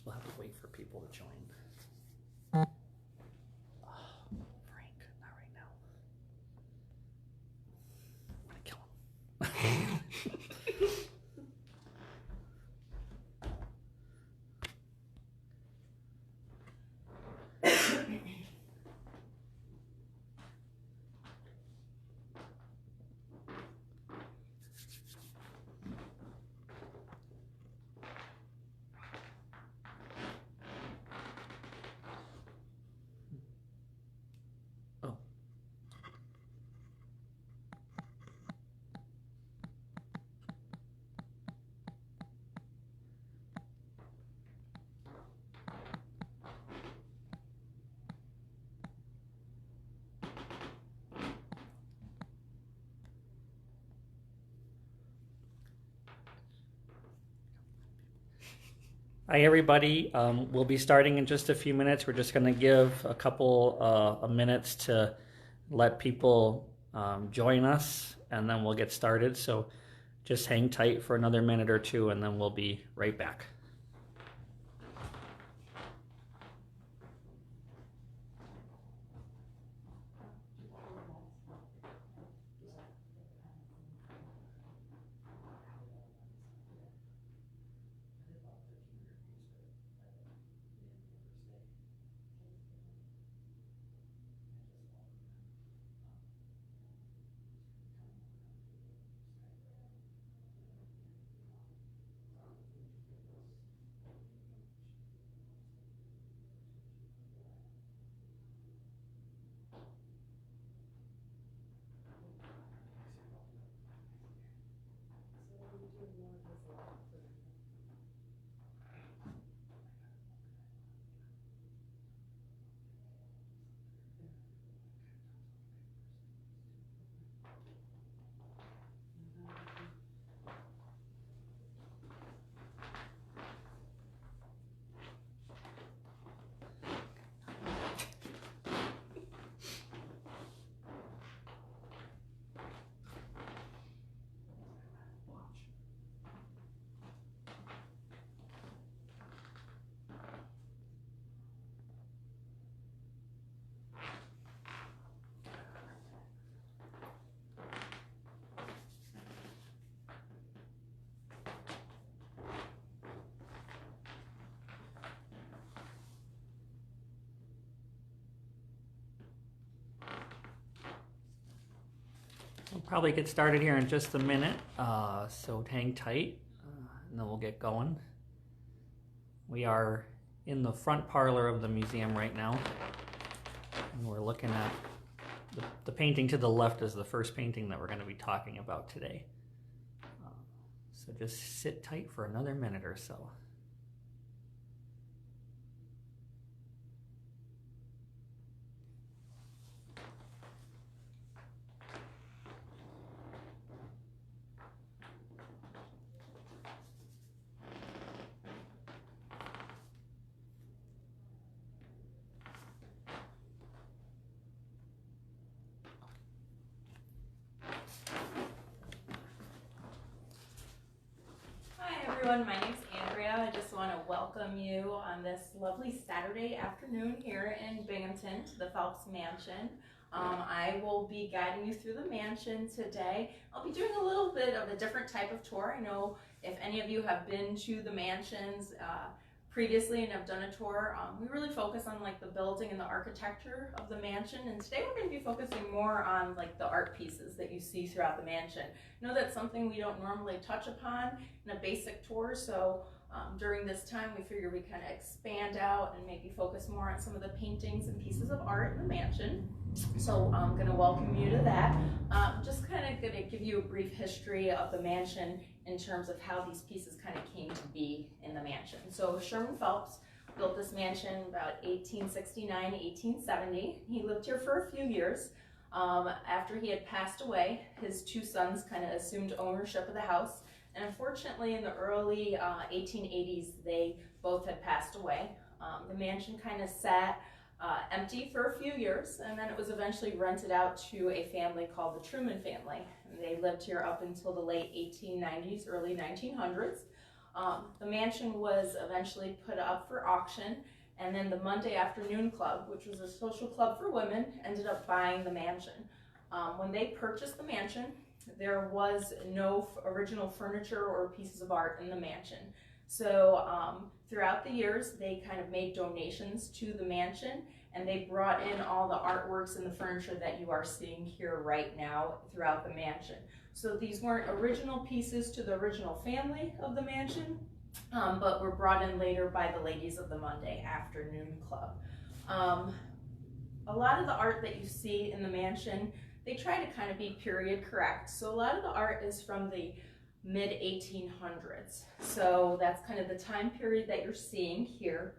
We'll have to wait for people to join. Oh, Frank, not right now. I'm gonna kill him. Hi everybody, we'll be starting in just a few minutes. We're just going to give a couple of minutes to let people join us, and then we'll get started. So just hang tight for another minute or two, and then we'll be right back. We'll probably get started here in just a minute, so hang tight, and then we'll get going. We are in the front parlor of the museum right now, and we're looking at the painting to the left is the first painting that we're going to be talking about today. So just sit tight for another minute or so. My name's Andrea. I just want to welcome you on this lovely Saturday afternoon here in Binghamton to the Phelps Mansion. I will be guiding you through the mansion today. I'll be doing a little bit of a different type of tour. I know if any of you have been to the mansions previously and have done a tour, we really focus on like the building and the architecture of the mansion, and today we're going to be focusing more on like the art pieces that you see throughout the mansion. I know that's something we don't normally touch upon in a basic tour, so during this time we figure we kind of expand out and maybe focus more on some of the paintings and pieces of art in the mansion. So I'm going to welcome you to that. Just kind of going to give you a brief history of the mansion in terms of how these pieces kind of came to be in the mansion. So Sherman Phelps built this mansion about 1869, 1870. He lived here for a few years. After he had passed away, his two sons kind of assumed ownership of the house. And unfortunately, in the early 1880s, they both had passed away. The mansion kind of sat empty for a few years, and then it was eventually rented out to a family called the Truman family. And they lived here up until the late 1890s, early 1900s. The mansion was eventually put up for auction, and then the Monday Afternoon Club, which was a social club for women, ended up buying the mansion. When they purchased the mansion, there was no original furniture or pieces of art in the mansion. So throughout the years, they kind of made donations to the mansion, and they brought in all the artworks and the furniture that you are seeing here right now throughout the mansion. So these weren't original pieces to the original family of the mansion, but were brought in later by the ladies of the Monday Afternoon Club. A lot of the art that you see in the mansion, they try to kind of be period correct. So a lot of the art is from the mid-1800s. So that's kind of the time period that you're seeing here.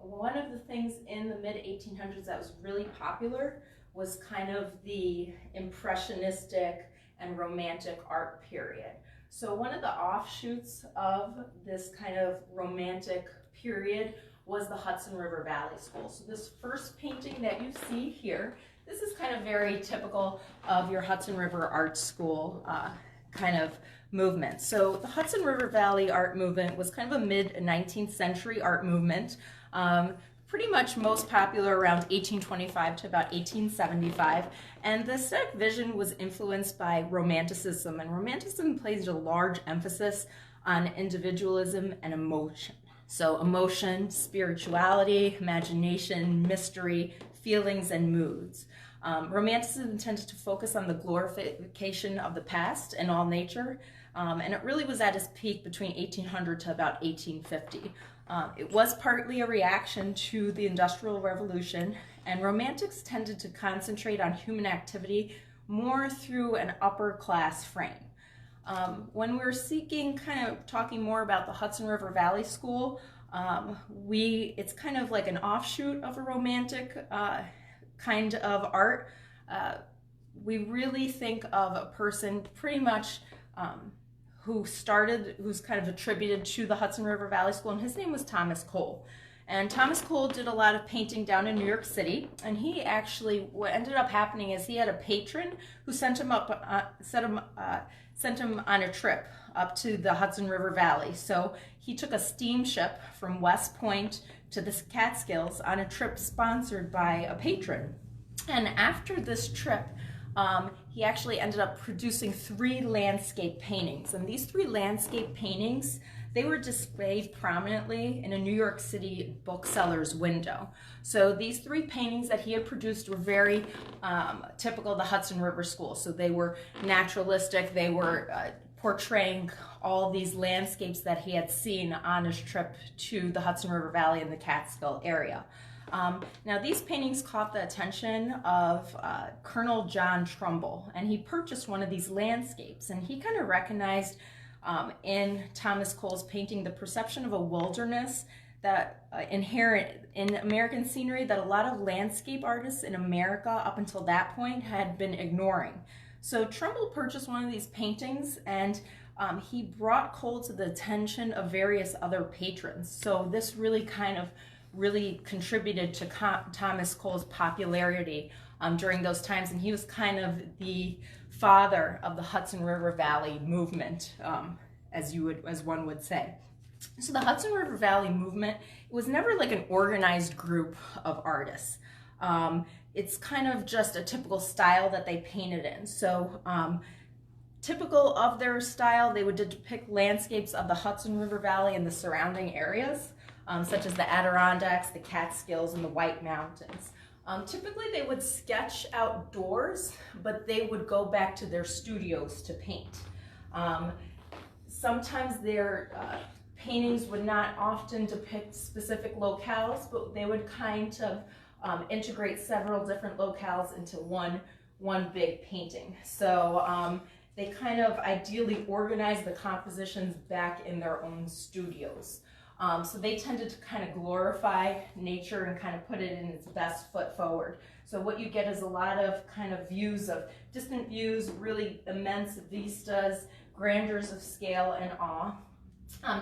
One of the things in the mid-1800s that was really popular was kind of the impressionistic and romantic art period. So one of the offshoots of this kind of romantic period was the Hudson River Valley School. So this first painting that you see here, this is kind of very typical of your Hudson River Art School kind of movement. So the Hudson River Valley art movement was kind of a mid-19th century art movement, pretty much most popular around 1825 to about 1875. And the aesthetic vision was influenced by Romanticism, and Romanticism plays a large emphasis on individualism and emotion. So emotion, spirituality, imagination, mystery, feelings, and moods. Romanticism tended to focus on the glorification of the past and all nature, and it really was at its peak between 1800 to about 1850. It was partly a reaction to the Industrial Revolution, and Romantics tended to concentrate on human activity more through an upper class frame. When we're talking more about the Hudson River Valley School, it's kind of like an offshoot of a Romantic kind of art. We really think of a person pretty much who's kind of attributed to the Hudson River Valley School, and his name was Thomas Cole. And Thomas Cole did a lot of painting down in New York City, and he actually, what ended up happening is he had a patron who sent him on a trip up to the Hudson River Valley. So he took a steamship from West Point to the Catskills on a trip sponsored by a patron. And after this trip, he actually ended up producing 3 landscape paintings. And these 3 landscape paintings, they were displayed prominently in a New York City bookseller's window. So these 3 paintings that he had produced were very typical of the Hudson River School. So they were naturalistic, they were portraying all these landscapes that he had seen on his trip to the Hudson River Valley in the Catskill area. Now these paintings caught the attention of Colonel John Trumbull, and he purchased one of these landscapes, and he kind of recognized in Thomas Cole's painting the perception of a wilderness that inherent in American scenery that a lot of landscape artists in America up until that point had been ignoring. So Trumbull purchased one of these paintings, and he brought Cole to the attention of various other patrons. So this really contributed to Thomas Cole's popularity during those times, and he was kind of the father of the Hudson River Valley movement, as one would say. So the Hudson River Valley movement, it was never like an organized group of artists. It's kind of just a typical style that they painted in. So typical of their style, they would depict landscapes of the Hudson River Valley and the surrounding areas, such as the Adirondacks, the Catskills, and the White Mountains. Typically they would sketch outdoors, but they would go back to their studios to paint. Sometimes their paintings would not often depict specific locales, but they would kind of integrate several different locales into one big painting. So they kind of ideally organize the compositions back in their own studios. So they tended to kind of glorify nature and kind of put it in its best foot forward. So what you get is a lot of kind of views of distant views, really immense vistas, grandeurs of scale and awe.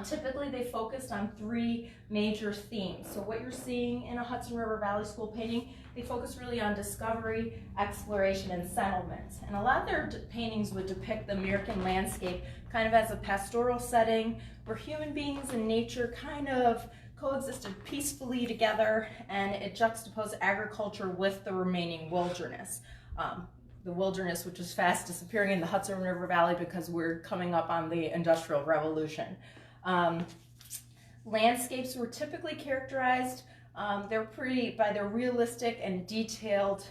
Typically, they focused on three major themes. So what you're seeing in a Hudson River Valley School painting, they focus really on discovery, exploration, and settlement. And a lot of their paintings would depict the American landscape kind of as a pastoral setting where human beings and nature kind of coexisted peacefully together, and it juxtaposed agriculture with the remaining wilderness. The wilderness, which is fast disappearing in the Hudson River Valley because we're coming up on the Industrial Revolution. Landscapes were typically characterized, they're by their realistic and detailed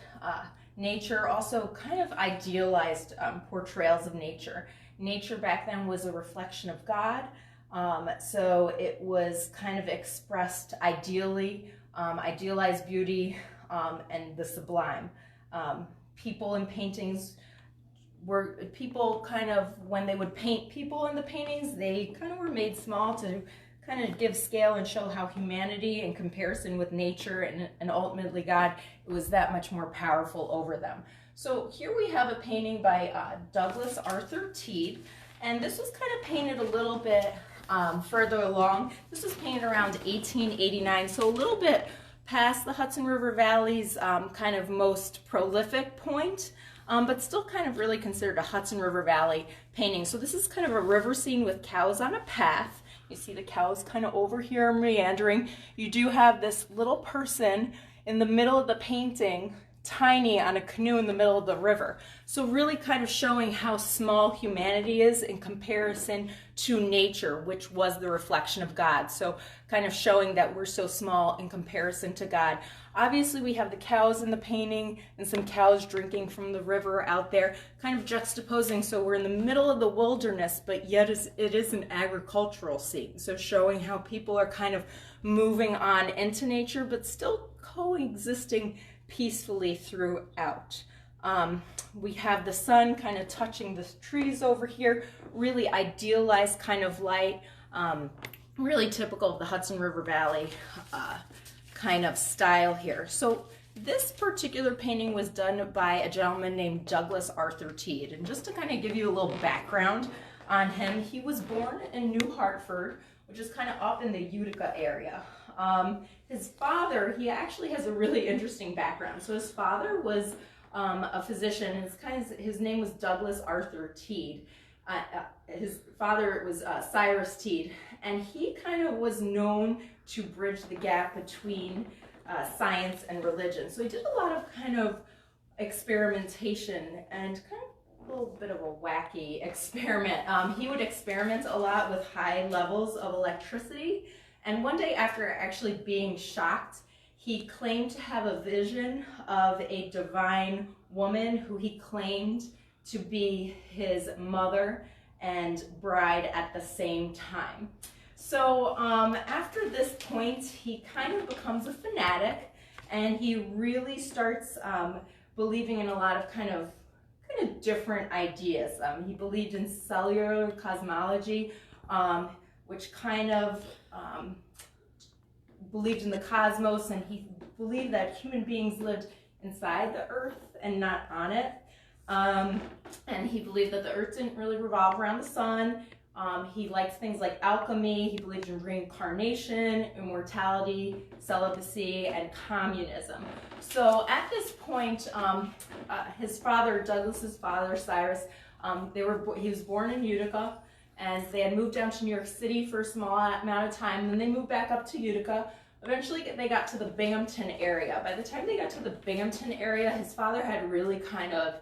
nature, also kind of idealized portrayals of nature. Nature back then was a reflection of God, so it was kind of expressed ideally, idealized beauty and the sublime. People in paintings were kind of, when they would paint people in the paintings, they kind of were made small to kind of give scale and show how humanity in comparison with nature and ultimately God, it was that much more powerful over them. So here we have a painting by Douglas Arthur Teed, and this was kind of painted a little bit further along. This was painted around 1889, so a little bit past the Hudson River Valley's kind of most prolific point, but still kind of really considered a Hudson River Valley painting. So this is kind of a river scene with cows on a path. You see the cows kind of over here meandering. You do have this little person in the middle of the painting, tiny, on a canoe in the middle of the river. So really kind of showing how small humanity is in comparison to nature, which was the reflection of God. So kind of showing that we're so small in comparison to God. Obviously we have the cows in the painting and some cows drinking from the river out there, kind of juxtaposing. So we're in the middle of the wilderness, but yet it is an agricultural scene. So showing how people are kind of moving on into nature, but still coexisting peacefully throughout. We have the sun kind of touching the trees over here, really idealized kind of light, really typical of the Hudson River Valley kind of style here. So this particular painting was done by a gentleman named Douglas Arthur Teed. And just to kind of give you a little background on him, he was born in New Hartford, which is kind of up in the Utica area. His father, he actually has a really interesting background. So his father was a physician. His name was Douglas Arthur Teed. His father was Cyrus Teed, and he kind of was known to bridge the gap between science and religion. So he did a lot of kind of experimentation and kind of a little bit of a wacky experiment. He would experiment a lot with high levels of electricity. And one day, after actually being shocked, he claimed to have a vision of a divine woman who he claimed to be his mother and bride at the same time. So after this point, he kind of becomes a fanatic, and he really starts believing in a lot of kind of different ideas. He believed in cellular cosmology, which kind of believed in the cosmos, and he believed that human beings lived inside the earth and not on it. And he believed that the earth didn't really revolve around the sun. He liked things like alchemy. He believed in reincarnation, immortality, celibacy, and communism. So at this point, his father, Douglas's father, Cyrus, he was born in Utica, and they had moved down to New York City for a small amount of time. Then they moved back up to Utica. Eventually they got to the Binghamton area. By the time they got to the Binghamton area, his father had really kind of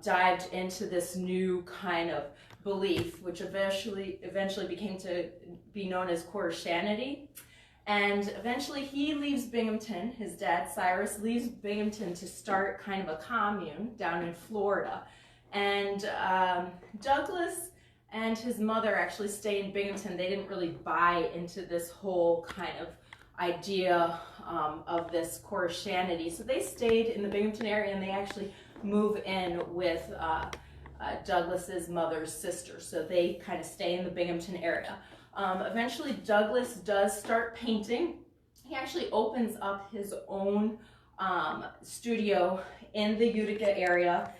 dived into this new kind of belief, which eventually became to be known as Christianity. And eventually he leaves Binghamton. His dad, Cyrus, leaves Binghamton to start kind of a commune down in Florida. And Douglas and his mother actually stayed in Binghamton. They didn't really buy into this whole kind of idea of this Christianity. So they stayed in the Binghamton area, and they actually move in with Douglas's mother's sister. So they kind of stay in the Binghamton area. Eventually Douglas does start painting. He actually opens up his own studio in the Utica area.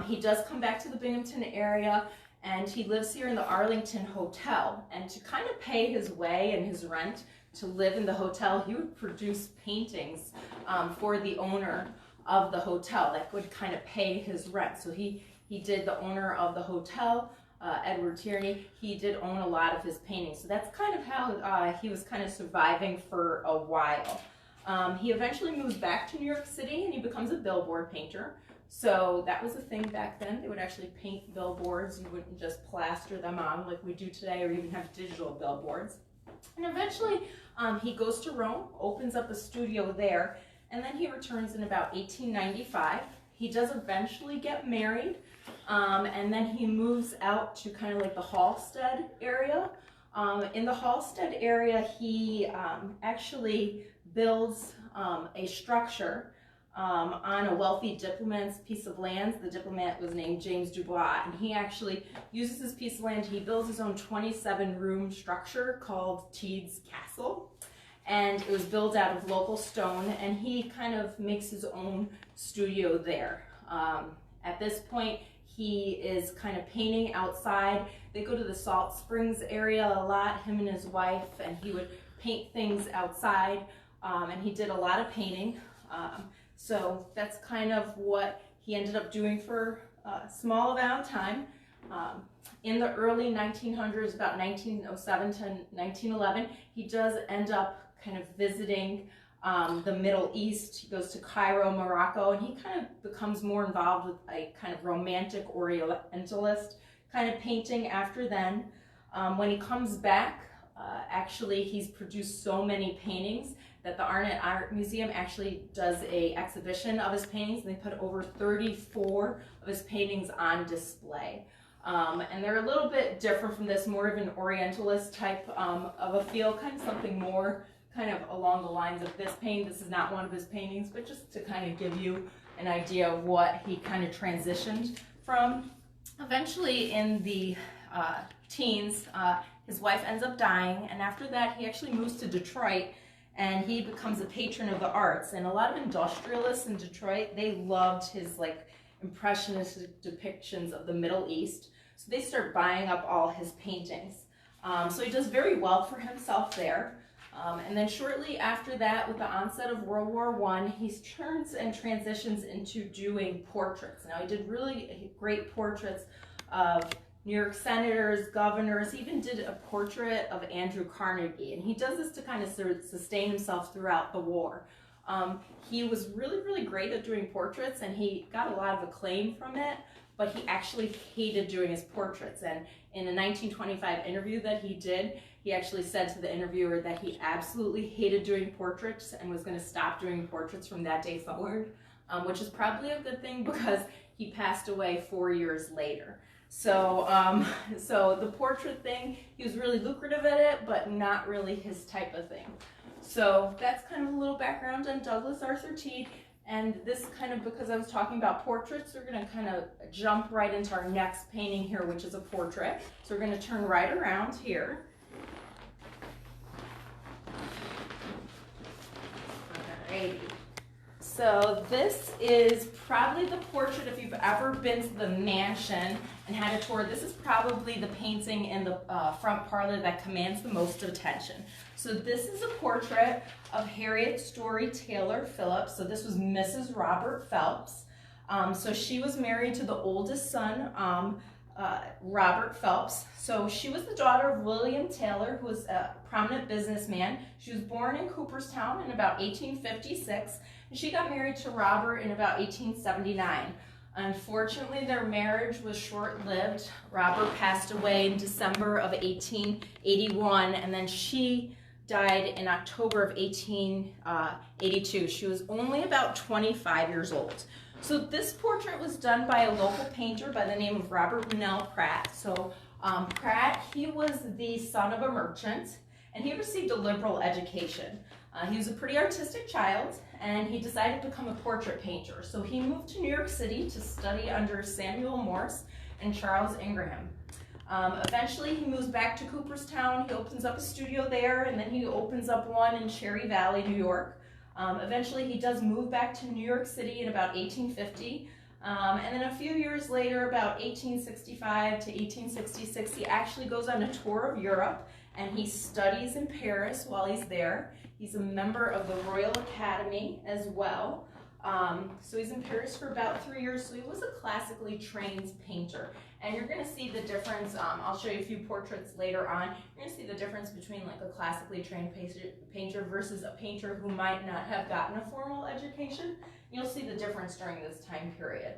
He does come back to the Binghamton area, and he lives here in the Arlington Hotel. And to kind of pay his way and his rent to live in the hotel, he would produce paintings for the owner of the hotel that would kind of pay his rent. So he did the owner of the hotel, Edward Tierney. He did own a lot of his paintings. So that's kind of how he was kind of surviving for a while. He eventually moves back to New York City and he becomes a billboard painter. So that was a thing back then. They would actually paint billboards. You wouldn't just plaster them on like we do today or even have digital billboards. And eventually he goes to Rome, opens up a studio there, and then he returns in about 1895. He does eventually get married, and then he moves out to kind of like the Halsted area. In the Halsted area, he actually builds a structure on a wealthy diplomat's piece of land. The diplomat was named James Dubois, and he actually uses this piece of land. He builds his own 27-room structure called Teed's Castle, and it was built out of local stone, and he kind of makes his own studio there. At this point, he is kind of painting outside. They go to the Salt Springs area a lot, him and his wife, and he would paint things outside, and he did a lot of painting. So that's kind of what he ended up doing for a small amount of time. In the early 1900s, about 1907 to 1911, he does end up kind of visiting the Middle East. He goes to Cairo, Morocco, and he kind of becomes more involved with a kind of romantic Orientalist kind of painting after then. When he comes back, actually he's produced so many paintings that the Arnett Art Museum actually does a exhibition of his paintings, and they put over 34 of his paintings on display. And they're a little bit different from this, more of an Orientalist type of a feel, kind of something more kind of along the lines of this painting. This is not one of his paintings, but just to kind of give you an idea of what he kind of transitioned from. Eventually in the teens, his wife ends up dying, and after that he actually moves to Detroit, and he becomes a patron of the arts. And a lot of industrialists in Detroit, they loved his like impressionistic depictions of the Middle East, so they start buying up all his paintings. So he does very well for himself there. And then shortly after that, with the onset of World War I, he turns and transitions into doing portraits. Now, he did really great portraits of New York senators, governors. He even did a portrait of Andrew Carnegie, and he does this to kind of sustain himself throughout the war. He was really, really great at doing portraits, and he got a lot of acclaim from it, but he actually hated doing his portraits. And in a 1925 interview that he did, he actually said to the interviewer that he absolutely hated doing portraits and was going to stop doing portraits from that day forward, which is probably a good thing because he passed away 4 years later. So, so the portrait thing, he was really lucrative at it, but not really his type of thing. So that's kind of a little background on Douglas Arthur Teed. And this kind of, because I was talking about portraits, we're going to kind of jump right into our next painting here, which is a portrait. So we're going to turn right around here. Alrighty. So this is probably the portrait, if you've ever been to the mansion and had a tour, this is probably the painting in the front parlor that commands the most attention. So this is a portrait of Harriet Story Taylor Phillips. So this was Mrs. Robert Phelps. So she was married to the oldest son, Robert Phelps. So she was the daughter of William Taylor, who was a prominent businessman. She was born in Cooperstown in about 1856, and she got married to Robert in about 1879. Unfortunately, their marriage was short-lived. Robert passed away in December of 1881, and then she died in October of 1882. She was only about 25 years old. So this portrait was done by a local painter by the name of Robert Brunel Pratt. So Pratt, he was the son of a merchant, and he received a liberal education. He was a pretty artistic child, and he decided to become a portrait painter. So he moved to New York City to study under Samuel Morse and Charles Ingraham. Eventually, he moves back to Cooperstown. He opens up a studio there, and then he opens up one in Cherry Valley, New York. Eventually, he does move back to New York City in about 1850. And then a few years later, about 1865 to 1866, he actually goes on a tour of Europe and he studies in Paris while he's there. He's a member of the Royal Academy as well. So he's in Paris for about 3 years. So he was a classically trained painter. And you're going to see the difference. I'll show you a few portraits later on. You're going to see the difference between like a classically trained painter versus a painter who might not have gotten a formal education. You'll see the difference during this time period.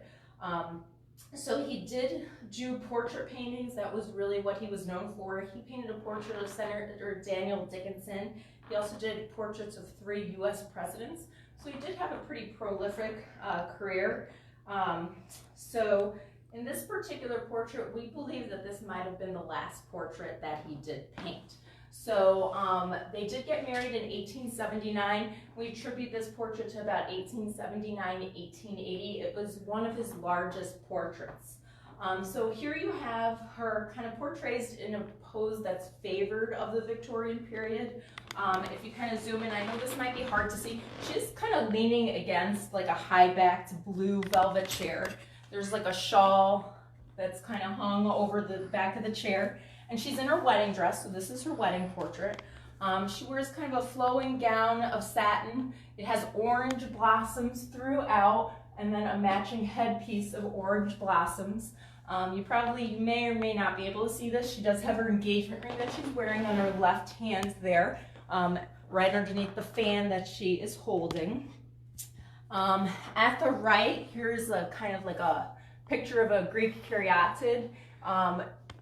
So he did do portrait paintings. That was really what he was known for. He painted a portrait of Senator Daniel Dickinson. He also did portraits of 3 U.S. presidents. So he did have a pretty prolific career. So in this particular portrait, we believe that this might have been the last portrait that he did paint. So they did get married in 1879. We attribute this portrait to about 1879 to 1880. It was one of his largest portraits. So here you have her kind of portrayed in a pose that's favored of the Victorian period. If you kind of zoom in, I know this might be hard to see. She's kind of leaning against like a high-backed blue velvet chair. There's like a shawl that's kind of hung over the back of the chair. And she's in her wedding dress, so this is her wedding portrait. She wears kind of a flowing gown of satin. It has orange blossoms throughout, and then a matching headpiece of orange blossoms. You may or may not be able to see this. She does have her engagement ring that she's wearing on her left hand there, right underneath the fan that she is holding. At the right, here's a kind of like a picture of a Greek caryatid.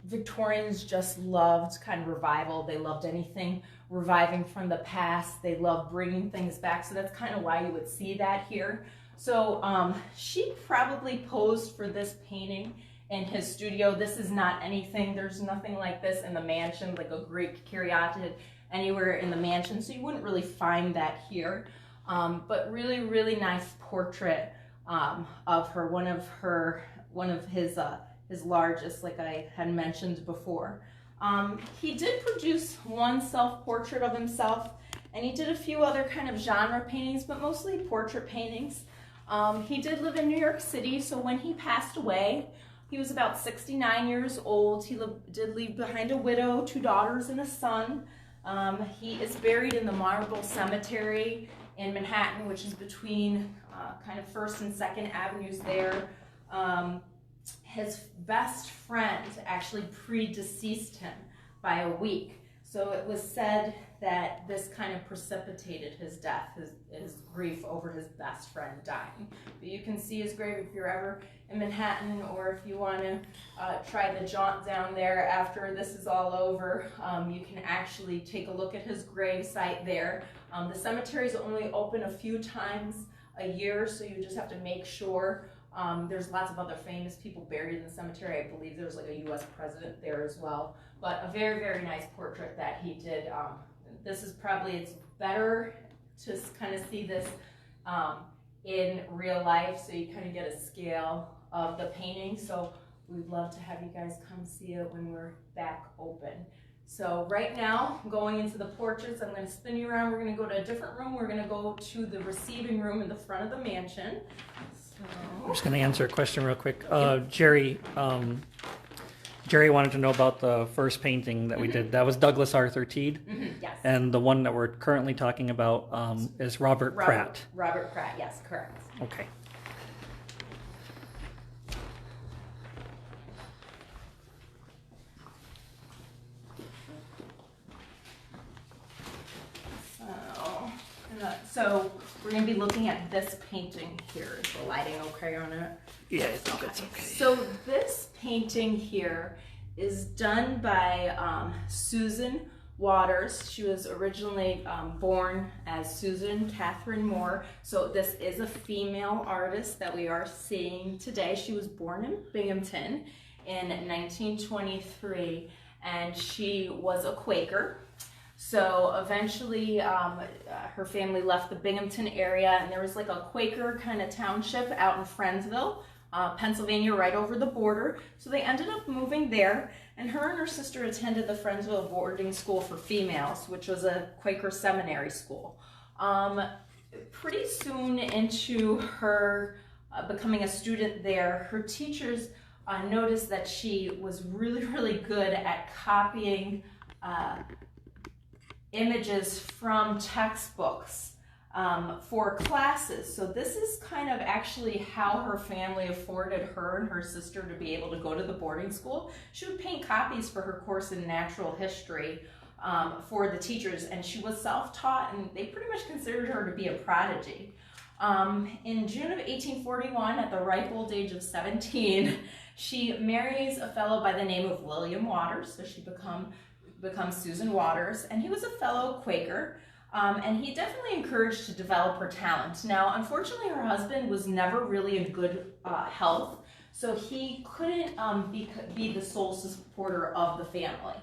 Victorians just loved kind of revival. They loved anything reviving from the past. They loved bringing things back. So that's kind of why you would see that here. So she probably posed for this painting in his studio. This is not anything. There's nothing like this in the mansion, like a Greek caryatid anywhere in the mansion. So you wouldn't really find that here. But really, really nice portrait of her. One of his largest, like I had mentioned before. He did produce one self-portrait of himself, and he did a few other kind of genre paintings, but mostly portrait paintings. He did live in New York City, so when he passed away, he was about 69 years old. He did leave behind a widow, 2 daughters, and a son. He is buried in the Marble Cemetery in Manhattan, which is between kind of 1st and 2nd Avenues there. His best friend actually predeceased him by a week. So it was said that this kind of precipitated his death, his grief over his best friend dying. But you can see his grave if you're ever in Manhattan, or if you want to try the jaunt down there after this is all over, you can actually take a look at his grave site there. The cemetery is only open a few times a year, so you just have to make sure. There's lots of other famous people buried in the cemetery. I believe there's like a U.S. president there as well. But a very, very nice portrait that he did. This is probably, it's better to kind of see this in real life, so you kind of get a scale of the painting. So we'd love to have you guys come see it when we're back open. So right now, going into the portraits, I'm going to spin you around. We're going to go to a different room. We're going to go to the receiving room in the front of the mansion. I'm just going to answer a question real quick. Jerry wanted to know about the first painting that we did. That was Douglas Arthur Teed. Yes. And the one that we're currently talking about is Robert Pratt. Robert Pratt, yes, correct. Okay. So we're going to be looking at this painting here. Is the lighting okay on it? Yeah, I think it's okay. So this painting here is done by Susan Waters. She was originally born as Susan Catherine Moore. So this is a female artist that we are seeing today. She was born in Binghamton in 1923, and she was a Quaker. So eventually her family left the Binghamton area, and there was like a Quaker kind of township out in Friendsville, Pennsylvania, right over the border. So they ended up moving there, and her sister attended the Friendsville Boarding School for Females, which was a Quaker seminary school. Pretty soon into her becoming a student there, her teachers noticed that she was really good at copying images from textbooks for classes. So this is kind of actually how her family afforded her and her sister to be able to go to the boarding school. She would paint copies for her course in natural history for the teachers, and she was self-taught, and they pretty much considered her to be a prodigy. In June of 1841, at the ripe old age of 17, she marries a fellow by the name of William Waters, so she becomes Susan Waters, and he was a fellow Quaker, and he definitely encouraged to develop her talent. Now, unfortunately, her husband was never really in good health, so he couldn't be the sole supporter of the family.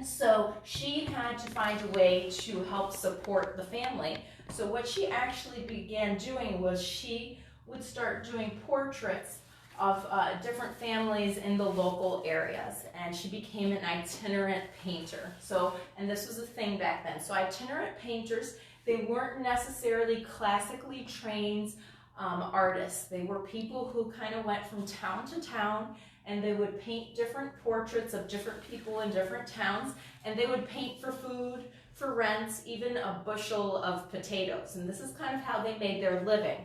So she had to find a way to help support the family. So what she actually began doing was she would start doing portraits of different families in the local areas, and she became an itinerant painter. So, and this was a thing back then. So itinerant painters, they weren't necessarily classically trained artists. They were people who kind of went from town to town, and they would paint different portraits of different people in different towns, and they would paint for food, for rent, even a bushel of potatoes. And this is kind of how they made their living.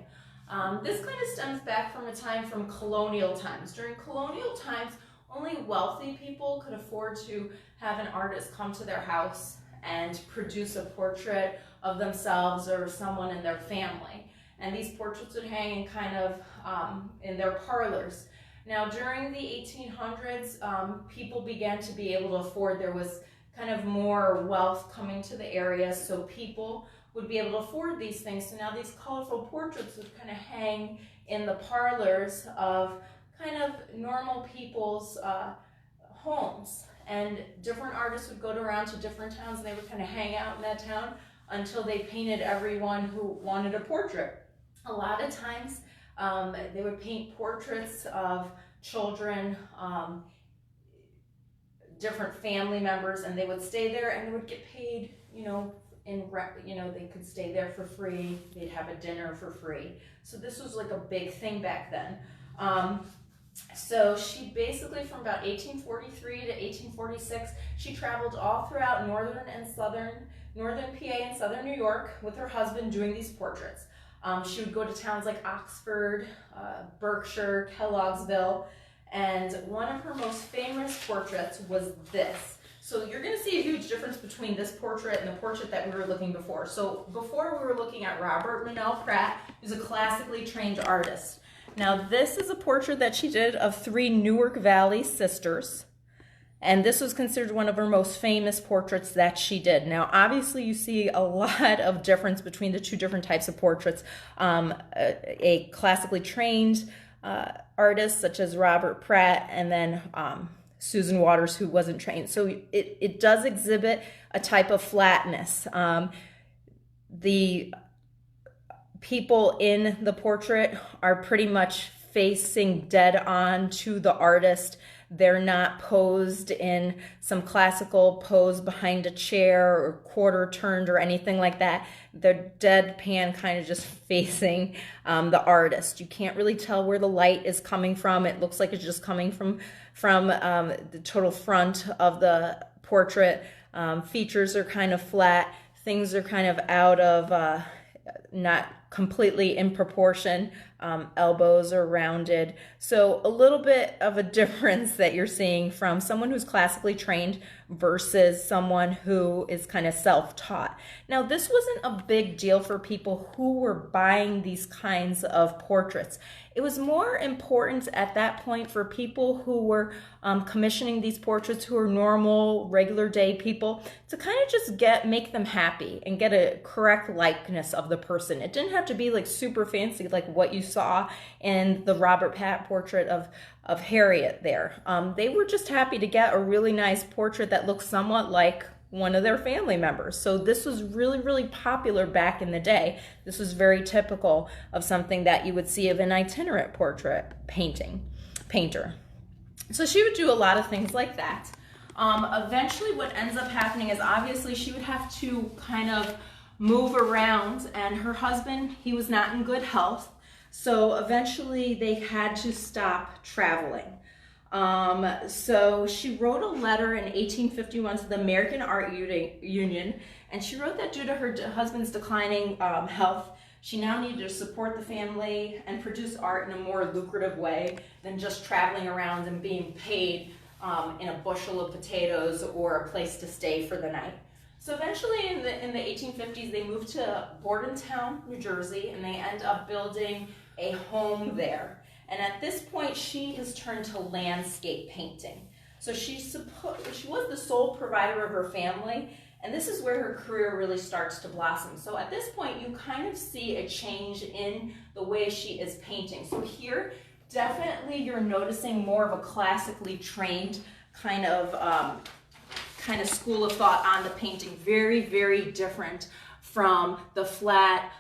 This kind of stems back from a time from colonial times. During colonial times, only wealthy people could afford to have an artist come to their house and produce a portrait of themselves or someone in their family. And these portraits would hang in kind of in their parlors. Now, during the 1800s, people began to be able to afford, there was kind of more wealth coming to the area, so people would be able to afford these things. So now these colorful portraits would kind of hang in the parlors of kind of normal people's homes. And different artists would go around to different towns, and they would kind of hang out in that town until they painted everyone who wanted a portrait. A lot of times, they would paint portraits of children, different family members, and they would stay there and they would get paid, they could stay there for free, they'd have a dinner for free. So this was like a big thing back then. So she basically, from about 1843 to 1846, she traveled all throughout northern PA and southern New York with her husband doing these portraits. She would go to towns like Oxford, Berkshire, Kellogg'sville, and one of her most famous portraits was this. So you're going to see a huge difference between this portrait and the portrait that we were looking before. So before we were looking at Robert Manell Pratt, who's a classically trained artist. Now this is a portrait that she did of 3 Newark Valley sisters. And this was considered one of her most famous portraits that she did. Now, obviously, you see a lot of difference between the 2 different types of portraits. A classically trained artist, such as Robert Pratt, and then Susan Waters, who wasn't trained. So it does exhibit a type of flatness. The people in the portrait are pretty much facing dead on to the artist. They're not posed in some classical pose behind a chair or quarter turned or anything like that. They're deadpan, kind of just facing the artist. You can't really tell where the light is coming from. It looks like it's just coming from the total front of the portrait. Features are kind of flat. Things are kind of out of, not completely in proportion. Elbows are rounded. So a little bit of a difference that you're seeing from someone who's classically trained versus someone who is kind of self-taught. Now, this wasn't a big deal for people who were buying these kinds of portraits. It was more important at that point for people who were commissioning these portraits, who are normal, regular day people, to kind of just make them happy and get a correct likeness of the person. It didn't have to be like super fancy like what you saw in the Robert Pratt portrait of Harriet there. They were just happy to get a really nice portrait that looked somewhat like one of their family members. So this was really, really popular back in the day. This was very typical of something that you would see of an itinerant portrait painter. So she would do a lot of things like that. Eventually what ends up happening is obviously she would have to kind of move around, and her husband, he was not in good health. So eventually they had to stop traveling. So she wrote a letter in 1851 to the American Art Union, and she wrote that due to her husband's declining health, she now needed to support the family and produce art in a more lucrative way than just traveling around and being paid in a bushel of potatoes or a place to stay for the night. So eventually in the 1850s, they moved to Bordentown, New Jersey, and they end up building a home there. And at this point, she has turned to landscape painting. So she was the sole provider of her family, and this is where her career really starts to blossom. So at this point, you kind of see a change in the way she is painting. So here, definitely you're noticing more of a classically trained kind of school of thought on the painting. Very, very different from the flat,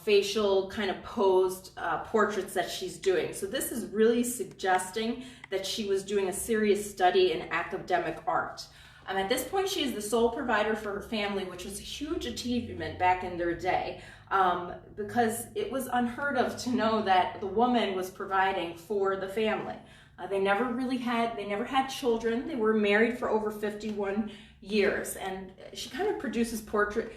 facial kind of posed portraits that she's doing. So this is really suggesting that she was doing a serious study in academic art. At this point, she is the sole provider for her family, which was a huge achievement back in their day, because it was unheard of to know that the woman was providing for the family. They never had children. They were married for over 51 years, and she kind of produces portrait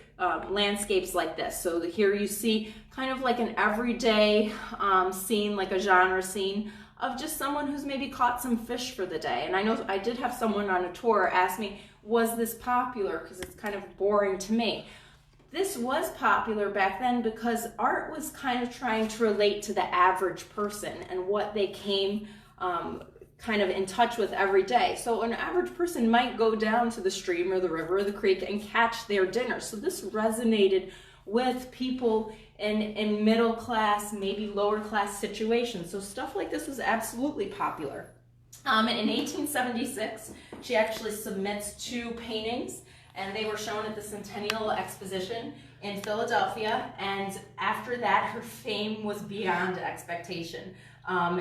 landscapes like this. So here you see kind of like an everyday scene, like a genre scene of just someone who's maybe caught some fish for the day. And I know I did have someone on a tour ask me, was this popular? Because it's kind of boring to me. This was popular back then because art was kind of trying to relate to the average person and what they came kind of in touch with every day. So an average person might go down to the stream or the river or the creek and catch their dinner. So this resonated with people in middle class, maybe lower class situations. So stuff like this was absolutely popular. In 1876, she actually submits 2 paintings, and they were shown at the Centennial Exposition in Philadelphia, and after that, her fame was beyond expectation.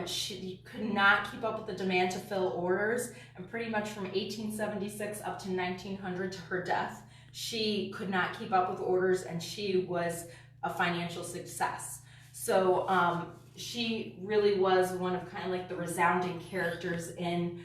She could not keep up with the demand to fill orders, and pretty much from 1876 up to 1900 to her death, she could not keep up with orders, and she was a financial success. So she really was one of kind of like the resounding characters in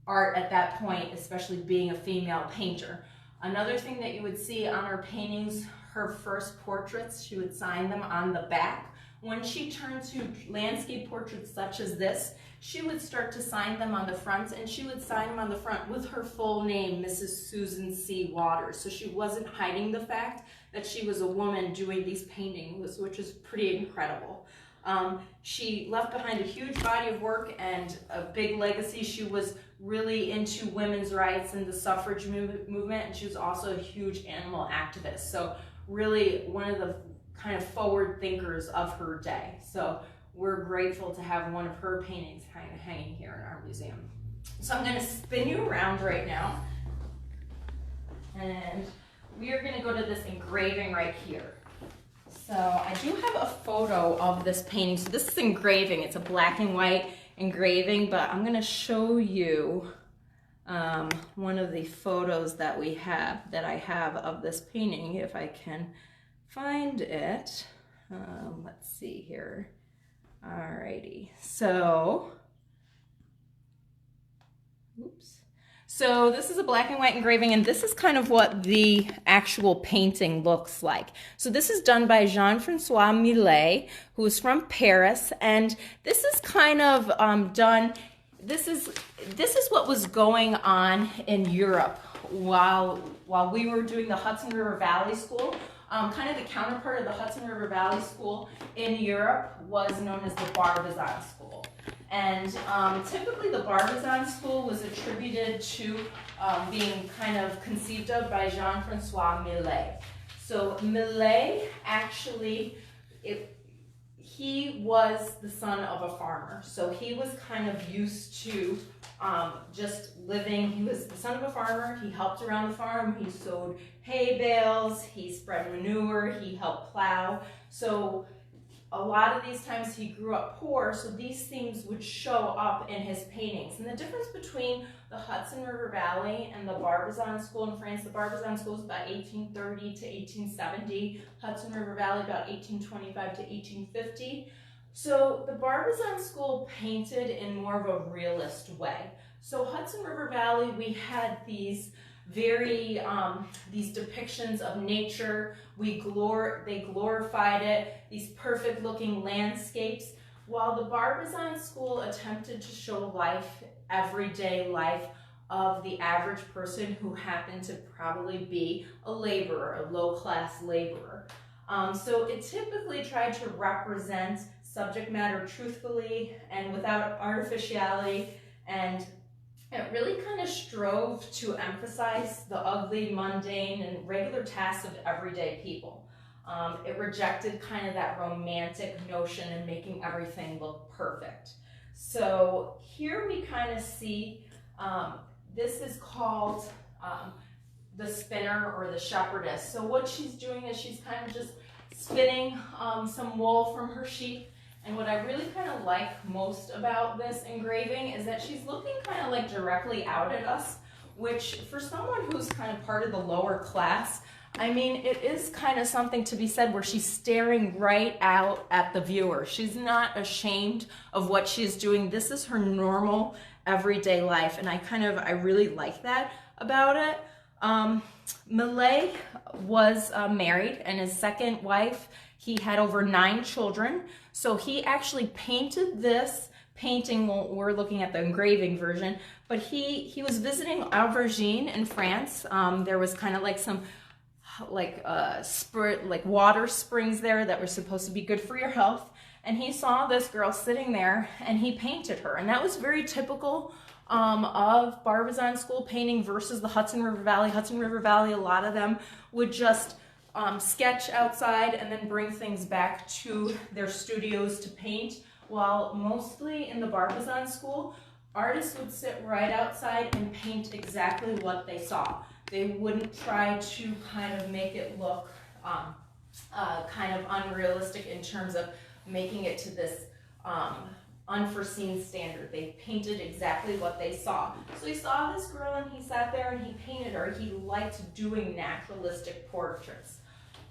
art at that point, especially being a female painter. Another thing that you would see on her paintings, her first portraits, she would sign them on the back. When she turned to landscape portraits such as this, she would start to sign them on the front, and she would sign them on the front with her full name, Mrs. Susan C. Waters. So she wasn't hiding the fact that she was a woman doing these paintings, which is pretty incredible. She left behind a huge body of work and a big legacy. She was really into women's rights and the suffrage movement, and she was also a huge animal activist. So really one of the kind of forward thinkers of her day. So we're grateful to have one of her paintings kind of hanging here in our museum. So I'm going to spin you around right now, and we are going to go to this engraving right here. So I do have a photo of this painting. So this is engraving. It's a black and white engraving, but I'm going to show you one of the photos that I have of this painting, if I can find it. Let's see here. Alrighty. So, oops. So this is a black and white engraving, and this is kind of what the actual painting looks like. So this is done by Jean-Francois Millet, who is from Paris, and this is kind of done. This is what was going on in Europe while we were doing the Hudson River Valley School. Kind of the counterpart of the Hudson River Valley School in Europe was known as the Barbizon School. And typically the Barbizon School was attributed to being kind of conceived of by Jean-Francois Millet. So Millet actually, he was the son of a farmer. So he was kind of used to just living. He was the son of a farmer. He helped around the farm. He sowed hay bales. He spread manure. He helped plow. So a lot of these times he grew up poor, so these themes would show up in his paintings. And the difference between the Hudson River Valley and the Barbizon School in France. The Barbizon School is about 1830 to 1870. Hudson River Valley about 1825 to 1850. So the Barbizon School painted in more of a realist way. So Hudson River Valley, we had these very, these depictions of nature. They glorified it, these perfect looking landscapes, while the Barbizon School attempted to show life, everyday life of the average person who happened to probably be a laborer, a low-class laborer. So it typically tried to represent subject matter truthfully and without artificiality, and it really kind of strove to emphasize the ugly, mundane, and regular tasks of everyday people. It rejected kind of that romantic notion and making everything look perfect. So here we kind of see, this is called the spinner or the shepherdess. So what she's doing is she's kind of just spinning some wool from her sheep. And what I really kind of like most about this engraving is that she's looking kind of like directly out at us, which for someone who's kind of part of the lower class, I mean, it is kind of something to be said where she's staring right out at the viewer. She's not ashamed of what she's doing. This is her normal everyday life, and I really like that about it. Millais was married, and his second wife, he had over 9 children. So he actually painted this painting. Well, we're looking at the engraving version, but he was visiting Auvergne in France. There was kind of like some water springs there that were supposed to be good for your health. And he saw this girl sitting there and he painted her. And that was very typical of Barbizon School painting versus the Hudson River Valley. Hudson River Valley, a lot of them would just sketch outside and then bring things back to their studios to paint, while mostly in the Barbizon School, artists would sit right outside and paint exactly what they saw. They wouldn't try to kind of make it look kind of unrealistic in terms of making it to this unforeseen standard. They painted exactly what they saw. So he saw this girl and he sat there and he painted her. He liked doing naturalistic portraits.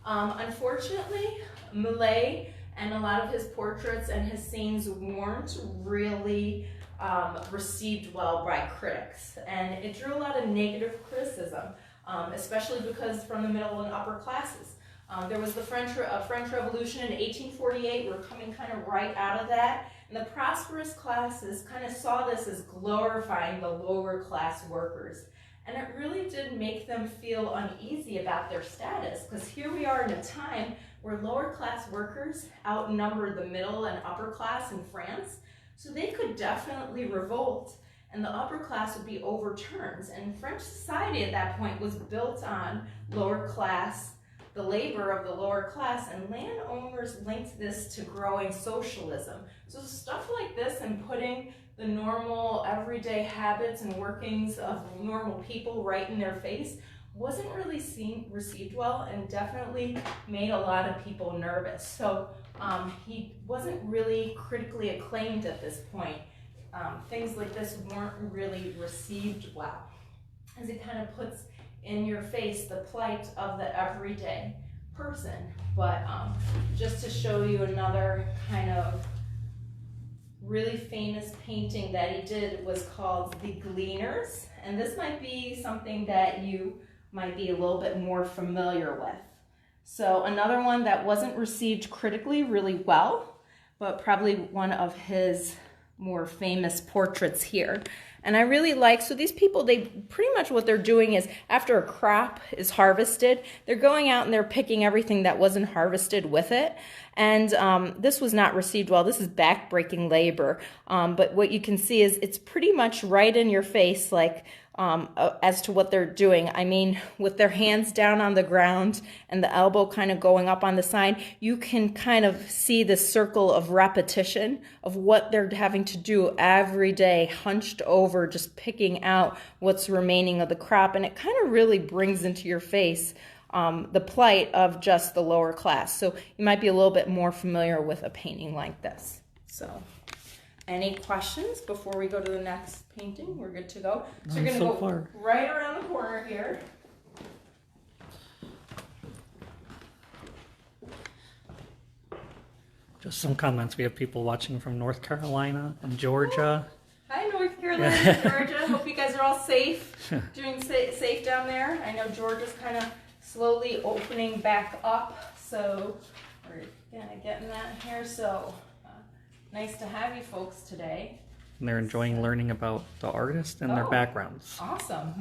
Unfortunately, Millais and a lot of his portraits and his scenes weren't really received well by critics, and it drew a lot of negative criticism, especially because from the middle and upper classes. There was the French Revolution in 1848. We're coming kind of right out of that, and the prosperous classes kind of saw this as glorifying the lower class workers. And it really did make them feel uneasy about their status, because here we are in a time where lower class workers outnumbered the middle and upper class in France. So they could definitely revolt and the upper class would be overturned. And French society at that point was built on lower class, the labor of the lower class, and landowners linked this to growing socialism. So stuff like this and putting the normal everyday habits and workings of normal people right in their face wasn't really received well, and definitely made a lot of people nervous. So he wasn't really critically acclaimed at this point. Things like this weren't really received well, as it kind of puts in your face the plight of the everyday person. But just to show you another kind of really famous painting that he did was called the Gleaners, and this might be something that you might be a little bit more familiar with. So another one that wasn't received critically really well, but probably one of his more famous portraits here. And I really like, so these people, they pretty much what they're doing is after a crop is harvested, they're going out and they're picking everything that wasn't harvested with it. And this was not received well. This is back-breaking labor. But what you can see is it's pretty much right in your face, like as to what they're doing. I mean, with their hands down on the ground and the elbow kind of going up on the side, you can kind of see the circle of repetition of what they're having to do every day, hunched over, just picking out what's remaining of the crop. And it kind of really brings into your face the plight of just the lower class. So you might be a little bit more familiar with a painting like this. So, Any questions before we go to the next painting? We're good to go. So None you're going to so go far. right around the corner here. Just some comments. We have people watching from North Carolina and Georgia. Hi, North Carolina and Georgia. Hope you guys are all safe, doing safe down there. I know Georgia's kind of slowly opening back up, so we're kind of getting that here. So nice to have you folks today. And they're enjoying learning about the artist and their backgrounds. Awesome.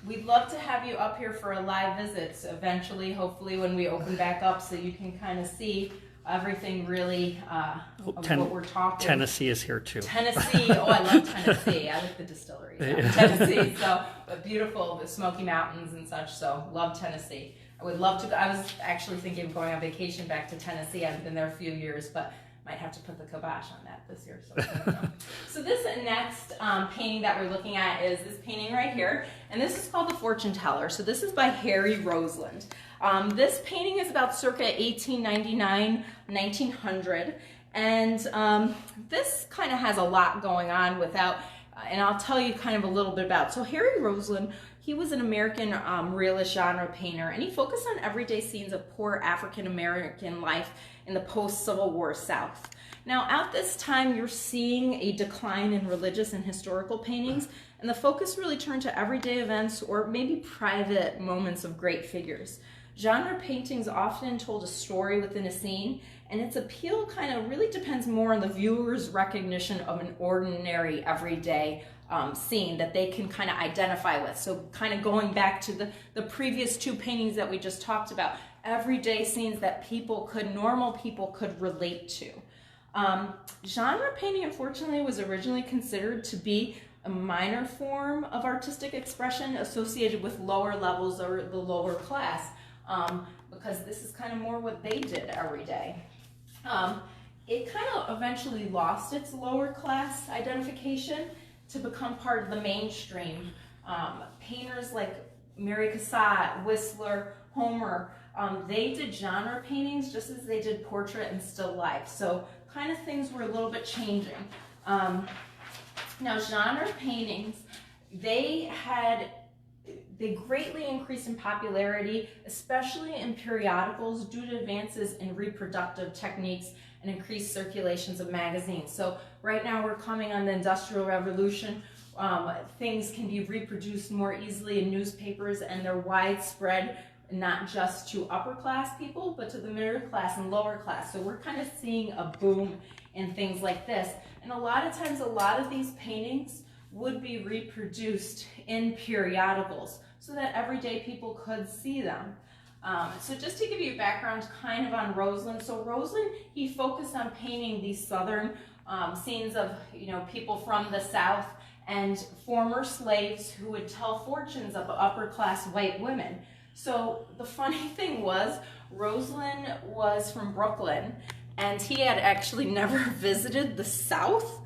We'd love to have you up here for a live visit eventually, hopefully when we open back up, so you can kind of see everything really of what we're talking. Tennessee is here too. Tennessee, oh, I love Tennessee. I like the distillery. Tennessee, so beautiful, the Smoky Mountains and such. So love Tennessee. I would love to. I was actually thinking of going on vacation back to Tennessee. I haven't been there a few years, but might have to put the kibosh on that this year. So this next painting that we're looking at is this painting right here, and this is called The Fortune Teller. So this is by Harry Roseland. This painting is about circa 1899, 1900, and this kind of has a lot going on without, and I'll tell you kind of a little bit about. So Harry Roseland, he was an American realist genre painter, and he focused on everyday scenes of poor African American life in the post-Civil War South. Now, at this time, you're seeing a decline in religious and historical paintings, and the focus really turned to everyday events or maybe private moments of great figures. Genre paintings often told a story within a scene, and its appeal kind of really depends more on the viewer's recognition of an ordinary, everyday scene that they can kind of identify with. So kind of going back to the previous two paintings that we just talked about, everyday scenes that normal people could relate to. Genre painting, unfortunately, was originally considered to be a minor form of artistic expression associated with lower levels or the lower class, because this is kind of more what they did every day. It kind of eventually lost its lower class identification to become part of the mainstream. Painters like Mary Cassatt, Whistler, Homer, they did genre paintings just as they did portrait and still life. So kind of things were a little bit changing. Now genre paintings, they greatly increased in popularity, especially in periodicals due to advances in reproductive techniques and increased circulations of magazines. So right now we're coming on the Industrial Revolution. Things can be reproduced more easily in newspapers, and they're widespread, not just to upper class people, but to the middle class and lower class. So we're kind of seeing a boom in things like this. And a lot of times, a lot of these paintings would be reproduced in periodicals so that everyday people could see them. So just to give you a background kind of on Roseland. So Roseland, he focused on painting these southern scenes of, people from the South and former slaves who would tell fortunes of upper class white women. So the funny thing was, Roseland was from Brooklyn, and he had actually never visited the South.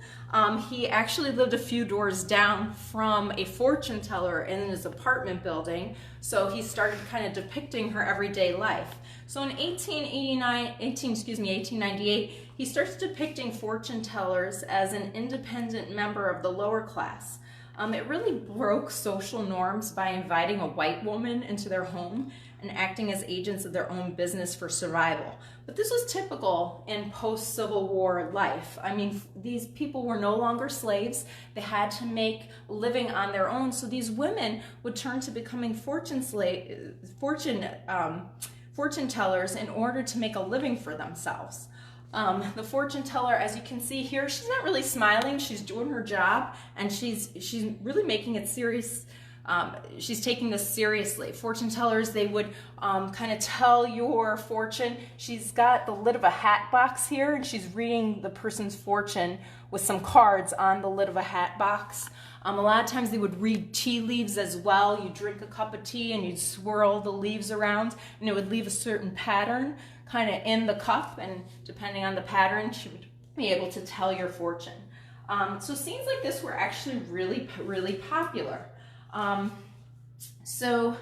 He actually lived a few doors down from a fortune teller in his apartment building, so he started kind of depicting her everyday life. So in 1898, he starts depicting fortune tellers as an independent member of the lower class. It really broke social norms by inviting a white woman into their home and acting as agents of their own business for survival. But this was typical in post-Civil War life. I mean, these people were no longer slaves. They had to make a living on their own. So these women would turn to becoming fortune tellers in order to make a living for themselves. The fortune teller, as you can see here, she's not really smiling. She's doing her job, and she's really making it serious. She's taking this seriously. Fortune tellers, they would kind of tell your fortune. She's got the lid of a hat box here, and she's reading the person's fortune with some cards on the lid of a hat box. A lot of times they would read tea leaves as well. You drink a cup of tea and you'd swirl the leaves around, and it would leave a certain pattern kind of in the cup, and depending on the pattern, she would be able to tell your fortune. So scenes like this were actually really, really popular. So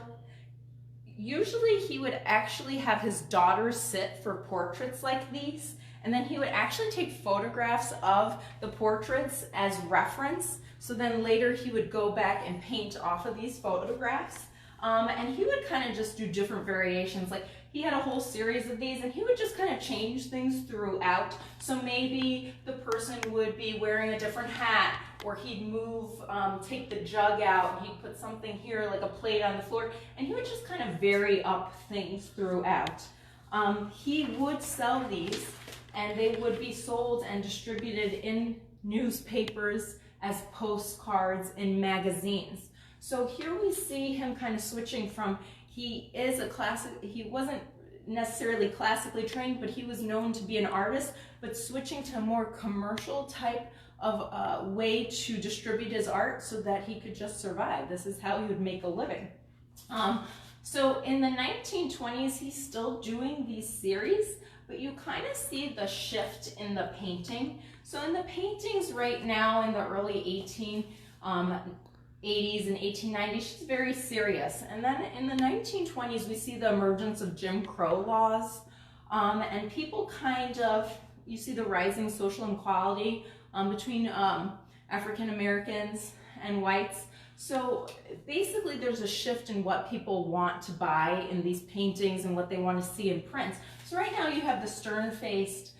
usually he would actually have his daughters sit for portraits like these, And then he would actually take photographs of the portraits as reference. So then later he would go back and paint off of these photographs. And he would kind of just do different variations. Like he had a whole series of these and he would just kind of change things throughout. So maybe the person would be wearing a different hat, or he'd move, take the jug out, and he'd put something here like a plate on the floor, and he would just kind of vary up things throughout. He would sell these, and they would be sold and distributed in newspapers as postcards in magazines. So here we see him kind of switching from, he wasn't necessarily classically trained, but he was known to be an artist, but switching to a more commercial type of way to distribute his art so that he could just survive. This is how he would make a living. So in the 1920s, he's still doing these series, but you kind of see the shift in the painting. So in the paintings right now in the early 1880s and 1890s, she's very serious. And then in the 1920s, we see the emergence of Jim Crow laws, and people kind of, you see the rising social inequality between African Americans and whites. So basically there's a shift in what people want to buy in these paintings and what they want to see in prints. So right now you have the stern-faced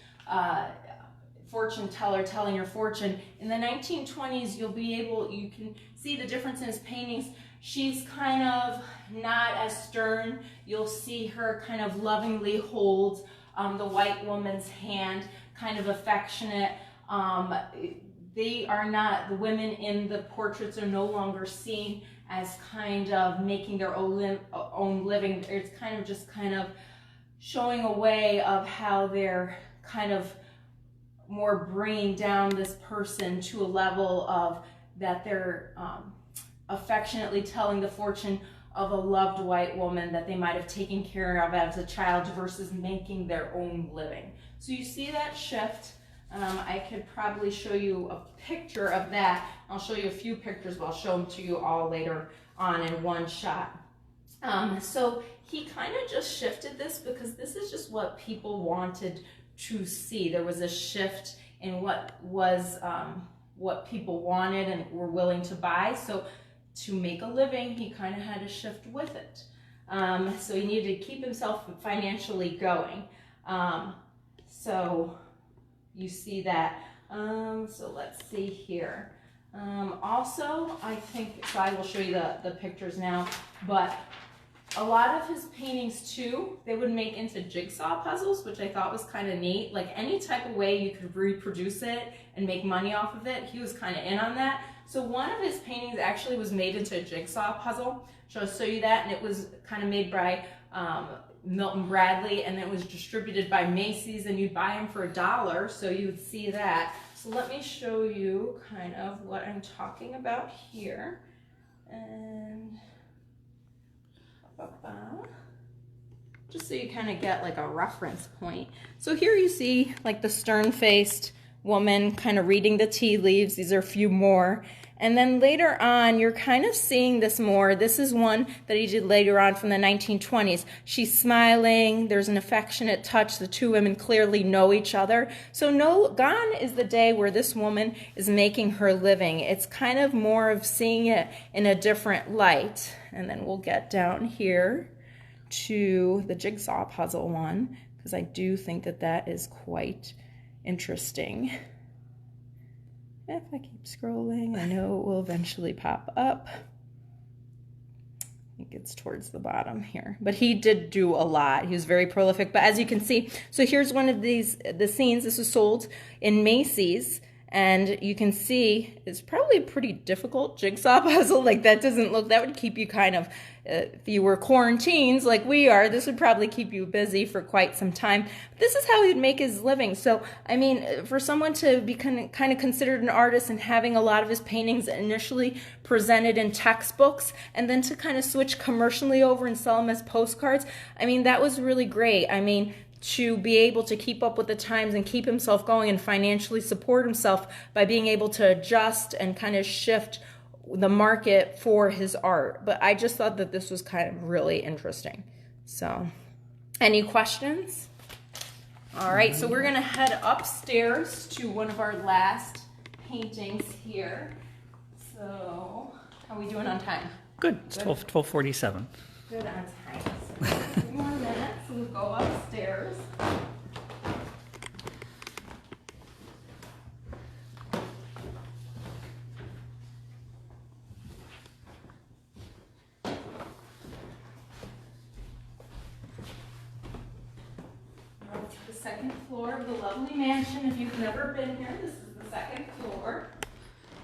fortune teller telling your fortune. In the 1920s, you can see the difference in his paintings. She's kind of not as stern. You'll see her kind of lovingly hold the white woman's hand, kind of affectionate. They are not, the women in the portraits are no longer seen as kind of making their own living. It's kind of showing a way of how they're kind of more bringing down this person to a level of that they're affectionately telling the fortune of a loved white woman that they might have taken care of as a child versus making their own living. So you see that shift. I could probably show you a picture of that. I'll show you a few pictures, but I'll show them to you all later on in one shot. So he kind of just shifted this because this is just what people wanted to see. There was a shift in what people wanted and were willing to buy. So to make a living, he kind of had to shift with it. So he needed to keep himself financially going. So you see that. So let's see here. Also, I think, so I will show you the pictures now, but a lot of his paintings too, they would make into jigsaw puzzles, which I thought was kind of neat. Like any type of way you could reproduce it and make money off of it, he was kind of in on that. So one of his paintings actually was made into a jigsaw puzzle. So I'll show you that, and it was kind of made by Milton Bradley, and it was distributed by Macy's, and you'd buy them for $1, so you would see that. So let me show you kind of what I'm talking about here. And just so you kind of get like a reference point. So here you see like the stern-faced woman kind of reading the tea leaves. These are a few more. And then later on, you're kind of seeing this more. This is one that he did later on from the 1920s. She's smiling. There's an affectionate touch. The two women clearly know each other. So gone is the day where this woman is making her living. It's kind of more of seeing it in a different light. And then we'll get down here to the jigsaw puzzle one, because I do think that that is quite interesting. If I keep scrolling, I know it will eventually pop up. I think it's towards the bottom here. But he did do a lot. He was very prolific. But as you can see, so here's one of the scenes. This was sold in Macy's. And you can see it's probably a pretty difficult jigsaw puzzle. Like that would keep you kind of, if you were quarantines like we are, this would probably keep you busy for quite some time. But this is how he'd make his living. So, I mean, for someone to be kind of considered an artist and having a lot of his paintings initially presented in textbooks and then to kind of switch commercially over and sell them as postcards, I mean, that was really great. I mean, to be able to keep up with the times and keep himself going and financially support himself by being able to adjust and kind of shift the market for his art. But I just thought that this was kind of really interesting. So, any questions? All right, so we're gonna head upstairs to one of our last paintings here. So, how are we doing on time? Good. It's 12:47. Good on time. So 3 more minutes, we'll go upstairs. The second floor of the lovely mansion. If you've never been here, this is the second floor.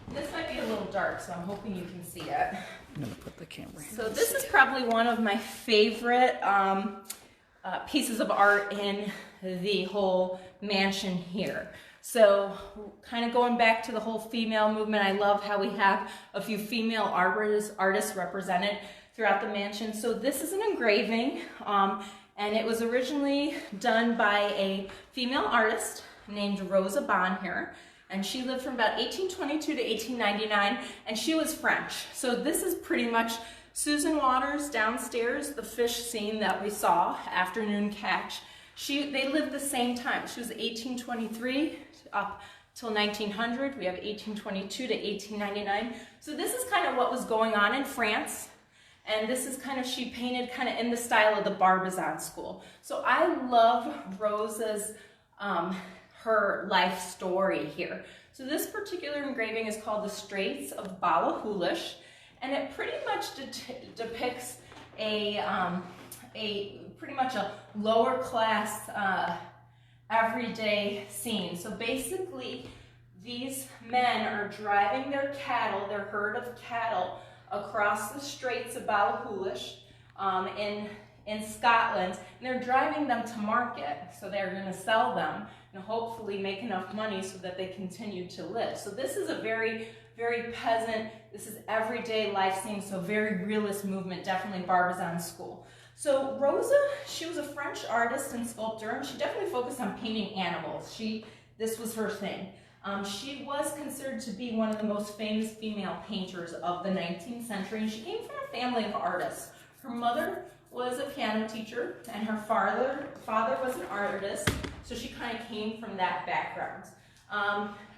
This might be a little dark, so I'm hoping you can see it. I'm gonna put the camera here. So this is probably one of my favorite pieces of art in the whole mansion here. So kind of going back to the whole female movement, I love how we have a few female artists represented throughout the mansion. So this is an engraving, and it was originally done by a female artist named Rosa Bonheur. And she lived from about 1822 to 1899, and she was French. So this is pretty much Susan Waters downstairs, the fish scene that we saw, afternoon catch. They lived the same time. She was 1823 up till 1900. We have 1822 to 1899. So this is kind of what was going on in France. And this is kind of, she painted kind of in the style of the Barbizon School. So I love Rosa's, her life story here. So this particular engraving is called The Straits of Balahulish, and it pretty much depicts a pretty much a lower class everyday scene. So basically these men are driving their cattle, their herd of cattle, across the Straits of Balahulish in Scotland, and they're driving them to market. So they're going to sell them and hopefully make enough money so that they continue to live. So this is a very, very peasant, this is everyday life scene, so very realist movement, definitely Barbizon School. So Rosa, she was a French artist and sculptor, and she definitely focused on painting animals. This was her thing. She was considered to be one of the most famous female painters of the 19th century, and she came from a family of artists. Her mother was a piano teacher, and her father was an artist, so she kind of came from that background.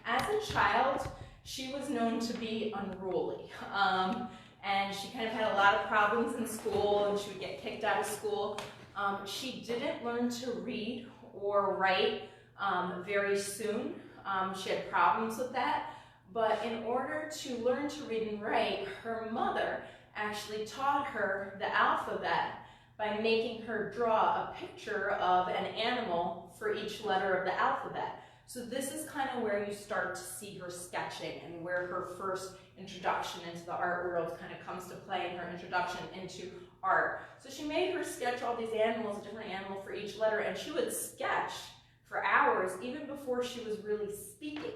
As a child, she was known to be unruly, and she kind of had a lot of problems in school, and she would get kicked out of school. She didn't learn to read or write very soon. She had problems with that, but in order to learn to read and write, her mother actually taught her the alphabet by making her draw a picture of an animal for each letter of the alphabet. So this is kind of where you start to see her sketching and where her first introduction into the art world kind of comes to play in her introduction into art. So she made her sketch all these animals, a different animal for each letter, and she would sketch for hours, even before she was really speaking.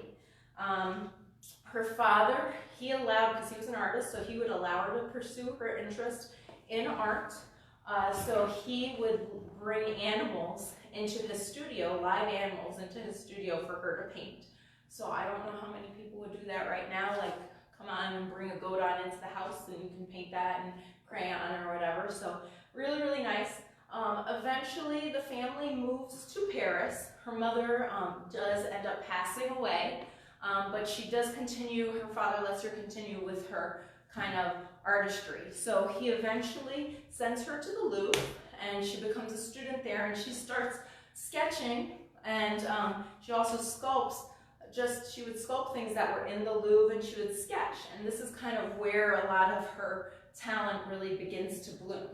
Her father, he allowed, because he was an artist, so he would allow her to pursue her interest in art. So he would bring animals into his studio, live animals into his studio for her to paint. So I don't know how many people would do that right now, like come on and bring a goat on into the house and you can paint that in crayon or whatever. So really, really nice. Eventually the family moves to Paris. Her mother does end up passing away, but she does continue, her father lets her continue with her kind of artistry. So he eventually sends her to the Louvre, and she becomes a student there, and she starts sketching, and she also sculpts, she would sculpt things that were in the Louvre, and she would sketch, and this is kind of where a lot of her talent really begins to bloom.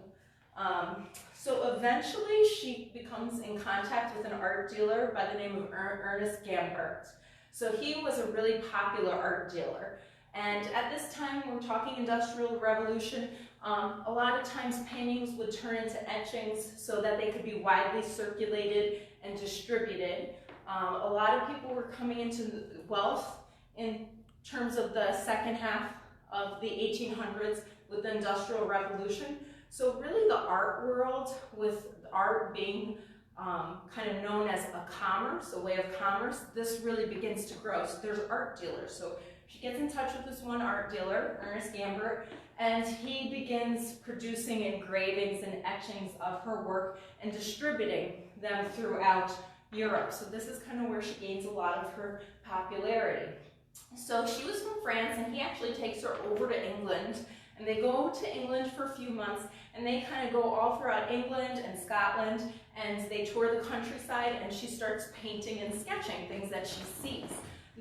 So eventually she becomes in contact with an art dealer by the name of Ernest Gambert. So he was a really popular art dealer. And at this time, we're talking Industrial Revolution, a lot of times paintings would turn into etchings so that they could be widely circulated and distributed. A lot of people were coming into wealth in terms of the second half of the 1800s with the Industrial Revolution. So really the art world, with art being kind of known as a commerce, a way of commerce, this really begins to grow. So there's art dealers. So she gets in touch with this one art dealer, Ernest Gambert, and he begins producing engravings and etchings of her work and distributing them throughout Europe. So this is kind of where she gains a lot of her popularity. So she was from France, and he actually takes her over to England, and they go to England for a few months, and they kind of go all throughout England and Scotland, and they tour the countryside, and she starts painting and sketching things that she sees.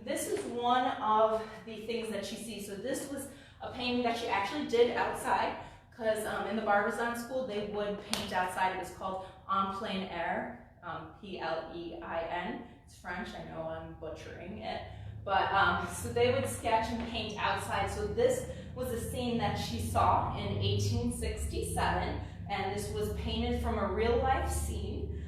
This is one of the things that she sees. So this was a painting that she actually did outside, because in the Barbizon School, they would paint outside. It was called en plein air, P-L-E-I-N. It's French, I know I'm butchering it. But so they would sketch and paint outside. So this was a scene that she saw in 1867, and this was painted from a real life scene.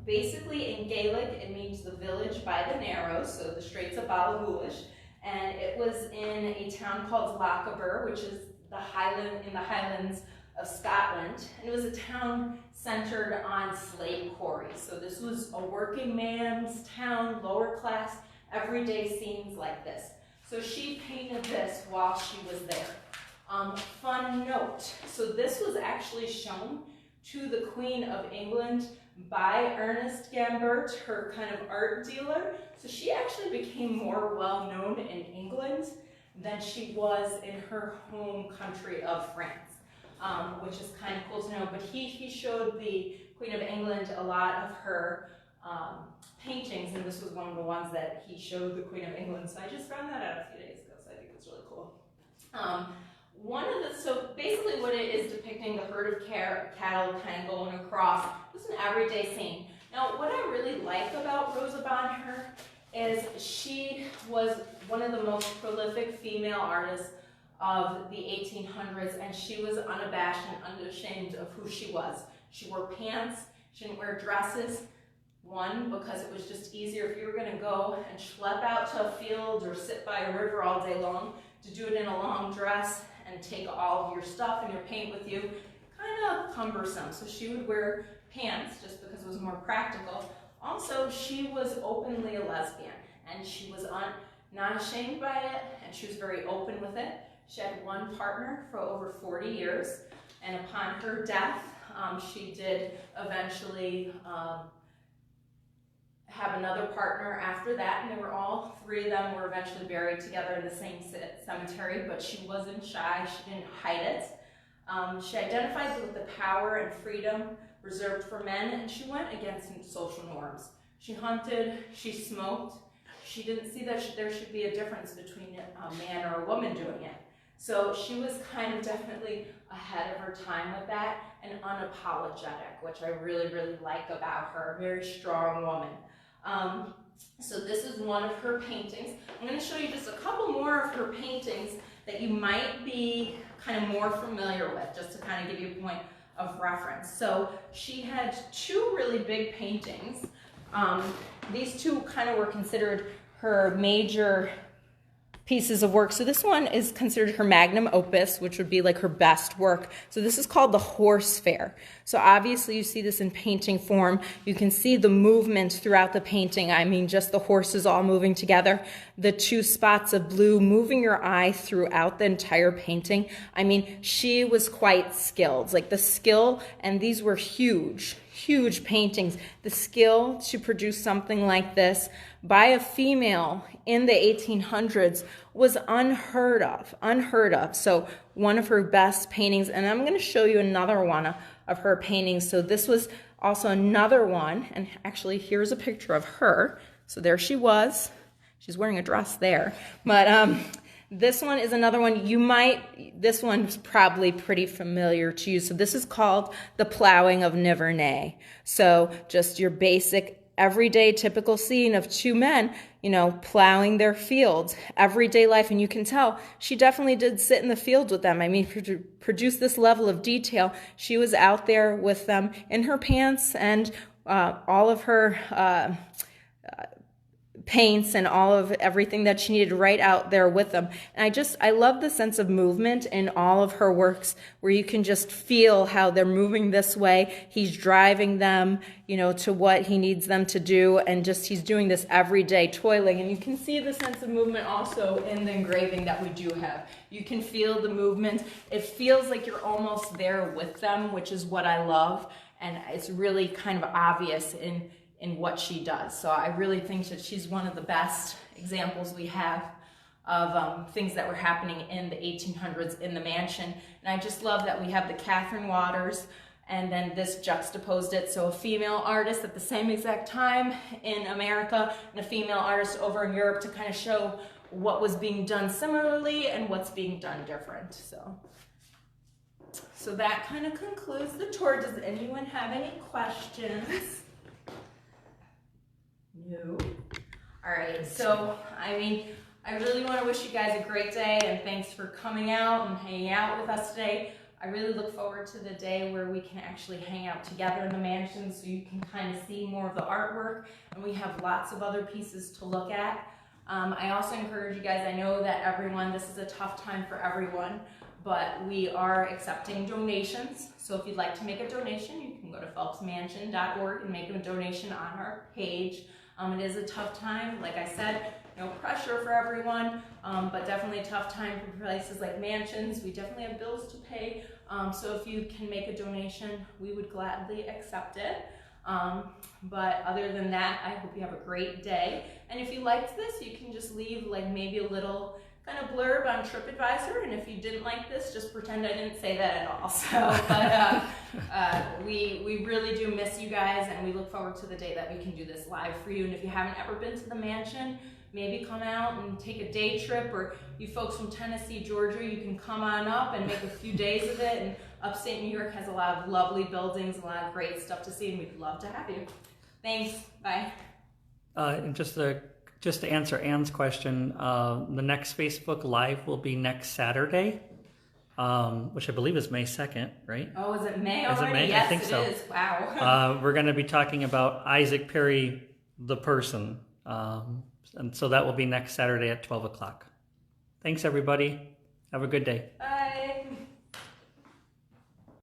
Basically in Gaelic, it means the village by the Narrows, so the Straits of Ballaghulish, and it was in a town called Lochaber, which is in the Highlands of Scotland, and it was a town centered on slave quarries. So this was a working man's town, lower class, everyday scenes like this. So she painted this while she was there. Fun note, so this was actually shown to the Queen of England by Ernest Gambert, her kind of art dealer. So she actually became more well known in England than she was in her home country of France, which is kind of cool to know. But he showed the Queen of England a lot of her paintings, and this was one of the ones that he showed the Queen of England. So I just found that out a few days ago, so I think it's really cool. So basically what it is depicting the herd of cattle kind of going across. It's an everyday scene. Now, what I really like about Rosa Bonheur is she was one of the most prolific female artists of the 1800s, and she was unabashed and unashamed of who she was. She wore pants, she didn't wear dresses. One, because it was just easier if you were going to go and schlep out to a field or sit by a river all day long, to do it in a long dress and take all of your stuff and your paint with you, kind of cumbersome. So she would wear pants just because it was more practical. Also, she was openly a lesbian, and she was not ashamed by it, and she was very open with it. She had one partner for over 40 years, and upon her death, she did eventually have another partner after that, and all three of them were eventually buried together in the same cemetery, but she wasn't shy, she didn't hide it. She identified with the power and freedom reserved for men, and she went against social norms. She hunted, she smoked, she didn't see that there should be a difference between a man or a woman doing it. So she was kind of definitely ahead of her time with that, and unapologetic, which I really, really like about her, a very strong woman. So this is one of her paintings. I'm going to show you just a couple more of her paintings that you might be kind of more familiar with, just to kind of give you a point of reference. So she had two really big paintings. These two kind of were considered her major pieces of work. So this one is considered her magnum opus, which would be like her best work. So this is called the Horse Fair. So obviously you see this in painting form. You can see the movement throughout the painting. I mean, just the horses all moving together. The two spots of blue moving your eye throughout the entire painting. I mean, she was quite skilled. Like the skill, and these were huge paintings. The skill to produce something like this by a female in the 1800s was unheard of. So one of her best paintings, and I'm going to show you another one of her paintings. So this was also another one, and actually here's a picture of her. So there she was. She's wearing a dress there. But this one is another one this one's probably pretty familiar to you. So this is called The Plowing of Nivernais. So just your basic everyday typical scene of two men, plowing their fields, everyday life. And you can tell she definitely did sit in the fields with them. I mean, to produce this level of detail, she was out there with them in her pants and all of her paints and all of everything that she needed right out there with them. And I love the sense of movement in all of her works, where you can just feel how they're moving this way. He's driving them, to what he needs them to do, and just he's doing this everyday toiling. And you can see the sense of movement also in the engraving that we do have. You can feel the movement. It feels like you're almost there with them, which is what I love. And it's really kind of obvious in in what she does. So I really think that she's one of the best examples we have of things that were happening in the 1800s in the mansion. And I just love that we have the Catherine Waters, and then this juxtaposed it. So a female artist at the same exact time in America, and a female artist over in Europe, to kind of show what was being done similarly and what's being done different. So that kind of concludes the tour. Does anyone have any questions? No. All right, so I mean, I really want to wish you guys a great day, and thanks for coming out and hanging out with us today. I really look forward to the day where we can actually hang out together in the mansion so you can kind of see more of the artwork, and we have lots of other pieces to look at. I also encourage you guys, I know that this is a tough time for everyone, but we are accepting donations. So if you'd like to make a donation, you can go to phelpsmansion.org and make a donation on our page. It is a tough time, like I said, no pressure for everyone, but definitely a tough time for places like mansions. We definitely have bills to pay, so if you can make a donation, we would gladly accept it. But other than that, I hope you have a great day. And if you liked this, you can just leave like maybe a little kind of blurb on TripAdvisor, and if you didn't like this, just pretend I didn't say that at all. So, but we really do miss you guys, and we look forward to the day that we can do this live for you. And if you haven't ever been to the mansion, maybe come out and take a day trip, or you folks from Tennessee, Georgia, you can come on up and make a few days of it. And upstate New York has a lot of lovely buildings, a lot of great stuff to see, and we'd love to have you. Thanks, bye. And just to answer Anne's question, the next Facebook Live will be next Saturday, which I believe is May 2nd, right? Oh, is it May already? Is it May? Yes, I think so. It is. Wow. We're going to be talking about Isaac Perry, the person. And so that will be next Saturday at 12 o'clock. Thanks, everybody. Have a good day. Bye.